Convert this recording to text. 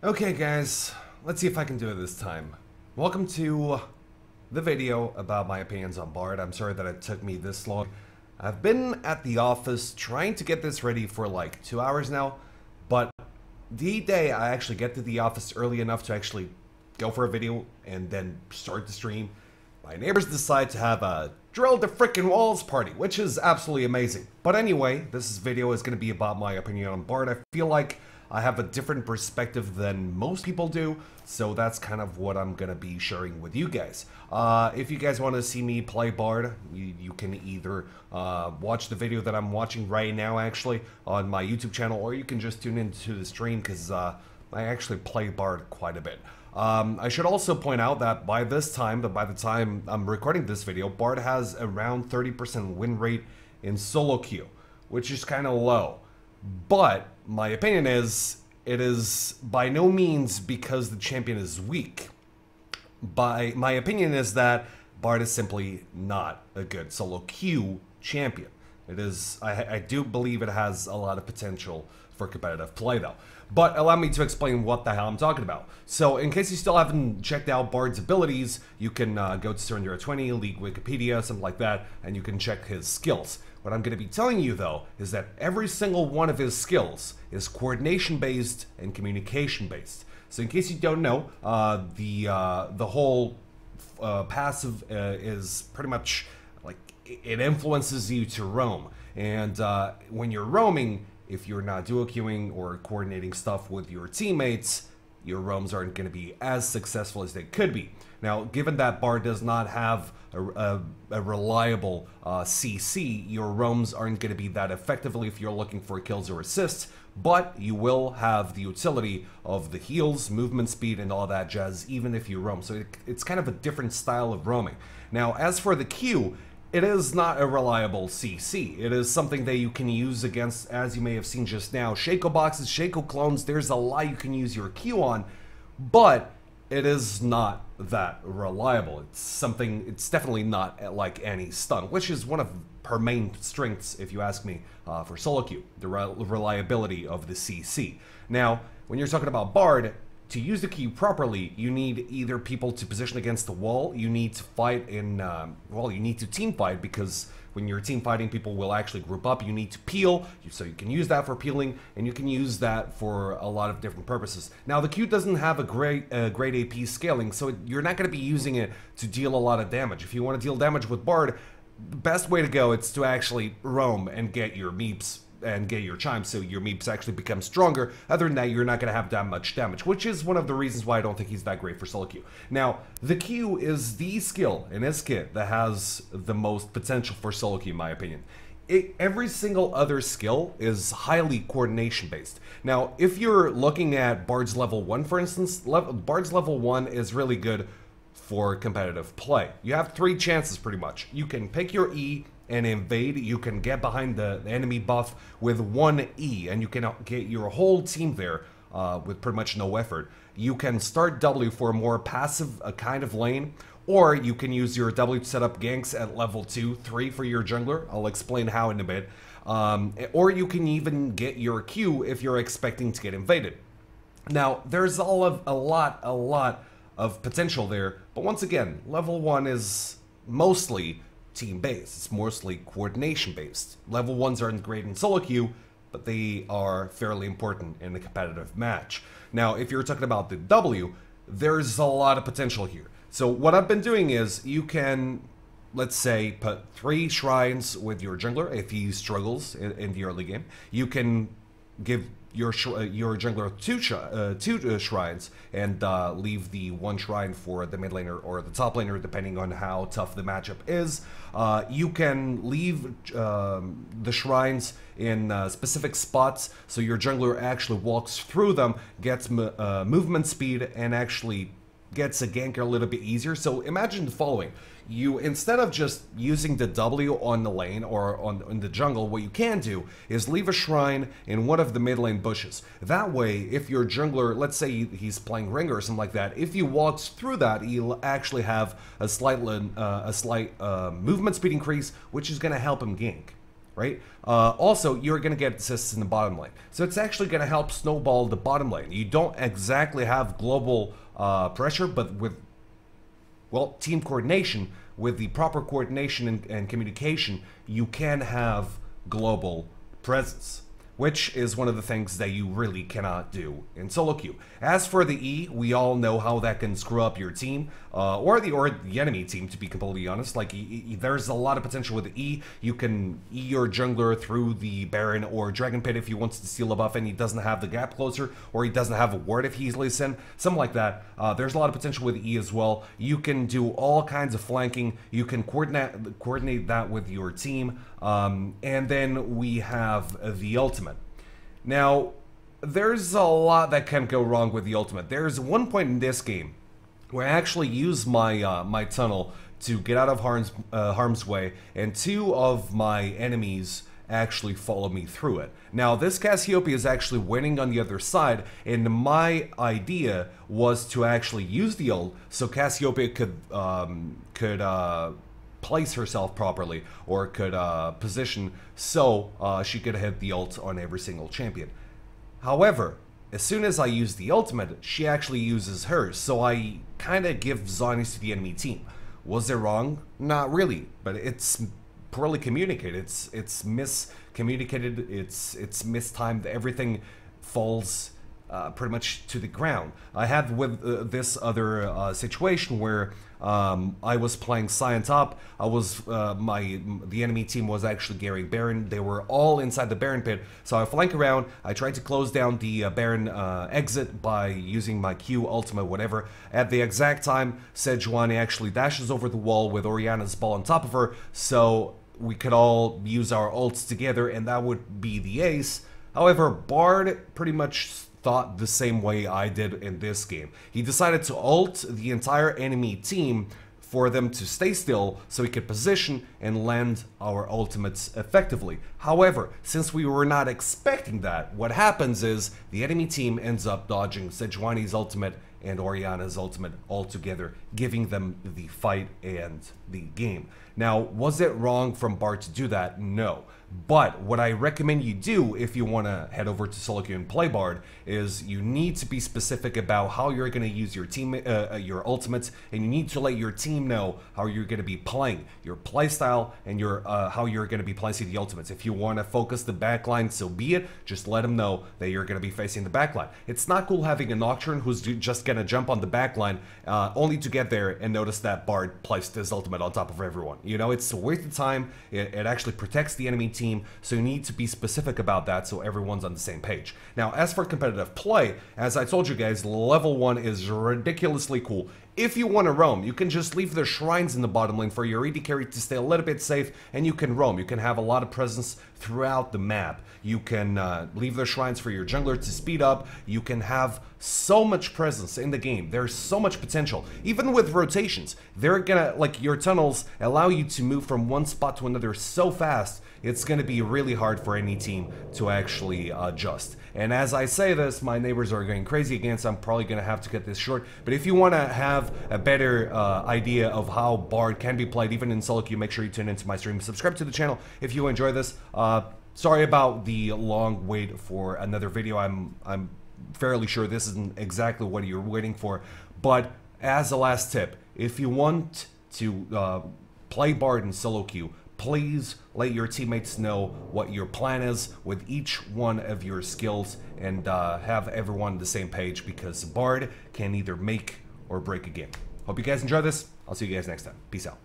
Okay guys, let's see if I can do it this time. Welcome to the video about my opinions on Bard. I'm sorry that it took me this long. I've been at the office trying to get this ready for like 2 hours now, but the day I actually get to the office early enough to actually go for a video and then start the stream, my neighbors decide to have a drill the frickin' walls party, which is absolutely amazing. But anyway, this video is going to be about my opinion on Bard. I feel like I have a different perspective than most people do, so that's kind of what I'm going to be sharing with you guys. If you guys want to see me play Bard, you can either watch the video that I'm watching right now, actually, on my YouTube channel, or you can just tune into the stream, because I actually play Bard quite a bit. I should also point out that by the time I'm recording this video, Bard has around 30% win rate in solo queue, which is kind of low. But my opinion is, it is by no means because the champion is weak. My opinion is that Bard is simply not a good solo queue champion. It is, I do believe it has a lot of potential for competitive play though. But allow me to explain what the hell I'm talking about. So in case you still haven't checked out Bard's abilities, you can go to Surrender 20, League Wikipedia, something like that, and you can check his skills. What I'm going to be telling you though is that every single one of his skills is coordination based and communication based. So in case you don't know, the whole passive is pretty much like it influences you to roam, and when you're roaming, if you're not duo queuing or coordinating stuff with your teammates, your roams aren't going to be as successful as they could be. Now, given that Bard does not have a reliable CC, your roams aren't going to be that effectively if you're looking for kills or assists, but you will have the utility of the heals, movement speed, and all that jazz, even if you roam. So it's kind of a different style of roaming. Now, as for the Q, it is not a reliable CC. It is something that you can use against, as you may have seen just now, Shaco boxes, Shaco clones. There's a lot you can use your Q on, but it is not that reliable. It's definitely not like any stun, which is one of her main strengths, if you ask me, for solo queue, the reliability of the CC. Now, when you're talking about Bard, to use the Q properly, you need either people to position against the wall, you need to fight in, well, you need to team fight, because when you're team fighting, people will actually group up. You need to peel, so you can use that for peeling, and you can use that for a lot of different purposes. Now, the Q doesn't have a great AP scaling, so you're not going to be using it to deal a lot of damage. If you want to deal damage with Bard, the best way to go is to actually roam and get your meeps and get your chimes, so your meeps actually become stronger. Other than that, you're not going to have that much damage, which is one of the reasons why I don't think he's that great for solo queue. Now, the Q is the skill in his kit that has the most potential for solo queue, in my opinion. Every single other skill is highly coordination based. Now, if you're looking at Bard's level 1, for instance, Bard's level 1 is really good for competitive play. You have 3 chances pretty much. You can pick your E and invade. You can get behind the enemy buff with 1 E, and you can get your whole team there with pretty much no effort. You can start W for a more passive kind of lane, or you can use your W to set up ganks at level 2, 3 for your jungler. I'll explain how in a bit. Or you can even get your Q if you're expecting to get invaded. Now, there's a lot of potential there, but once again, level 1 is mostly team-based. It's mostly coordination-based. Level 1s aren't great in solo queue, but they are fairly important in a competitive match. Now, if you're talking about the W, there's a lot of potential here. So what I've been doing is, you can, let's say, put 3 shrines with your jungler if he struggles in the early game. You can give your jungler two shrines and leave the 1 shrine for the mid laner or the top laner, depending on how tough the matchup is. You can leave the shrines in specific spots, so your jungler actually walks through them, gets movement speed, and actually gets a gank a little bit easier. So imagine the following. You, instead of just using the W on the lane or in the jungle, what you can do is leave a shrine in one of the mid lane bushes. That way, if your jungler, let's say he's playing Ringer or something like that, if he walks through that, he'll actually have a slight movement speed increase, which is going to help him gank. right? Also, you're going to get assists in the bottom lane. So it's actually going to help snowball the bottom lane. You don't exactly have global pressure, but with, well, team coordination, with the proper coordination and communication, you can have global presence, which is one of the things that you really cannot do in solo queue. As for the E, we all know how that can screw up your team, or the enemy team, to be completely honest. Like, there's a lot of potential with the E. You can E your jungler through the Baron or Dragon Pit if he wants to steal a buff and he doesn't have the gap closer, or he doesn't have a ward if he's listen, something like that. There's a lot of potential with E as well. You can do all kinds of flanking. You can coordinate that with your team, and then we have the ultimate. Now, there's a lot that can go wrong with the ultimate. There's one point in this game where I actually use my my tunnel to get out of harm's way, and two of my enemies actually follow me through it. Now, this Cassiopeia is actually winning on the other side, and my idea was to actually use the ult so Cassiopeia could place herself properly, or could position so she could hit the ult on every single champion. However, as soon as I use the ultimate, she actually uses hers, so I kind of give zonies to the enemy team. Was it wrong? Not really, but it's poorly communicated. It's miscommunicated. It's mistimed. Everything falls pretty much to the ground. I had with this other situation where I was playing Science up. I was the enemy team was actually carrying Baron. They were all inside the Baron pit, so I flank around. I tried to close down the Baron exit by using my Q, ultimate, whatever. At the exact time, Sejuani actually dashes over the wall with Orianna's ball on top of her, so we could all use our ults together, and that would be the ace. However, Bard pretty much thought the same way I did in this game. He decided to ult the entire enemy team for them to stay still so he could position and land our ultimates effectively. However, since we were not expecting that, what happens is the enemy team ends up dodging Sejuani's ultimate and Orianna's ultimate altogether, giving them the fight and the game. Now, was it wrong from Bard to do that? No. But what I recommend you do if you want to head over to solo queue and play Bard is you need to be specific about how you're going to use your team, your ultimates, and you need to let your team know how you're going to be playing, your playstyle, and your how you're going to be placing the ultimates. If you want to focus the backline, so be it. Just let them know that you're going to be facing the backline. It's not cool having a Nocturne who's just going to jump on the backline only to get there and notice that Bard placed his ultimate on top of everyone. You know, it's a waste of time. It actually protects the enemy team, so you need to be specific about that so everyone's on the same page. Now, as for competitive play, as I told you guys, level 1 is ridiculously cool. If you want to roam, you can just leave the shrines in the bottom lane for your AD carry to stay a little bit safe, and you can roam. You can have a lot of presence throughout the map. You can leave the shrines for your jungler to speed up. You can have so much presence in the game. There's so much potential. Even with rotations, they're gonna, like, your tunnels allow you to move from one spot to another so fast, it's gonna be really hard for any team to actually adjust. And as I say this, my neighbors are going crazy again, so I'm probably gonna have to cut this short. But if you wanna have a better idea of how Bard can be played, even in solo queue, make sure you tune into my stream. Subscribe to the channel if you enjoy this. Sorry about the long wait for another video. I'm fairly sure this isn't exactly what you're waiting for. But as a last tip, if you want to play Bard in solo queue, please let your teammates know what your plan is with each one of your skills, and have everyone on the same page, because Bard can either make or break a game. Hope you guys enjoy this. I'll see you guys next time. Peace out.